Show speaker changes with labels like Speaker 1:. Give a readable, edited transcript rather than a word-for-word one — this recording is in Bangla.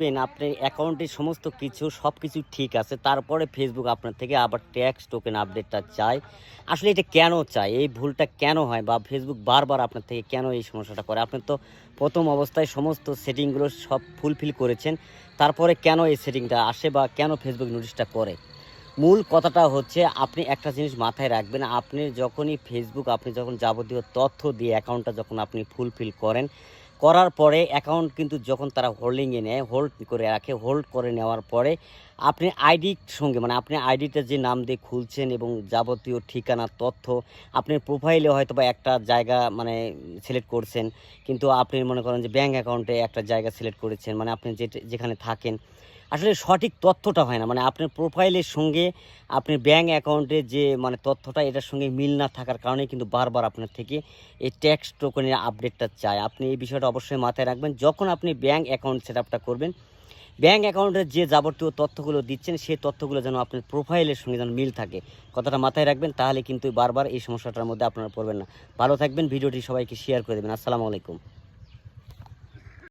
Speaker 1: আপনার অ্যাকাউন্টের সমস্ত কিছু সবকিছু ঠিক আছে। তারপরে Facebook আপনার থেকে আবার ট্যাক্স টোকেন আপডেটটা চায়। আসলে এটা কেন চায়? এই ভুলটা কেন হয়? বা Facebook বারবার আপনার থেকে কেন এই সমস্যাটা করে? আপনি তো ১ম অবস্থায় সমস্ত সেটিংগুলো সব ফুলফিল করেছেন। তারপরে কেন এই সেটিংটা আসে বা কেন Facebook নোটিশটা করে? মূল কথাটা হচ্ছে আপনি একটা জিনিস মাথায় রাখবেন, আপনি যখনই Facebook আপনি যখন যাবতীয় তথ্য দিয়ে অ্যাকাউন্টটা যখন আপনি ফুলফিল করেন, করার পরে অ্যাকাউন্ট কিন্তু যখন তারা হোল্ডিংয়ে নেয়, হোল্ড করে রাখে, হোল্ড করে নেওয়ার পরে আপনি আইডির সঙ্গে মানে আপনি আইডিটা যে নাম দিয়ে খুলছেন এবং যাবতীয় ঠিকানা, তথ্য, আপনি প্রোফাইলে হয়তোবা একটা জায়গা মানে সিলেক্ট করছেন, কিন্তু আপনি মনে করেন যে ব্যাংক অ্যাকাউন্টে একটা জায়গা সিলেক্ট করেছেন, মানে আপনি যেখানে থাকেন আসলে সঠিক তথ্যটা হয় না। মানে আপনার প্রোফাইলের সঙ্গে আপনার ব্যাংক অ্যাকাউন্টের যে মানে তথ্যটা এটার সঙ্গে মিল না থাকার কারণে কিন্তু বারবার আপনার থেকে এই ট্যাক্স টোকেনের আপডেটটা চায়। আপনি এই বিষয়টা অবশ্যই মাথায় রাখবেন। যখন আপনি ব্যাংক অ্যাকাউন্ট সেটআপটা করবেন, ব্যাংক অ্যাকাউন্টের যে যাবতীয় তথ্যগুলো দিচ্ছেন সেই তথ্যগুলো যেন আপনার প্রোফাইলের সঙ্গে যেন মিল থাকে। কথাটা মাথায় রাখবেন, তাহলে কিন্তু বারবার এই সমস্যাটার মধ্যে আপনারা পড়বেন না। ভালো থাকবেন, ভিডিওটি সবাইকে শেয়ার করে দেবেন। আসসালামু আলাইকুম।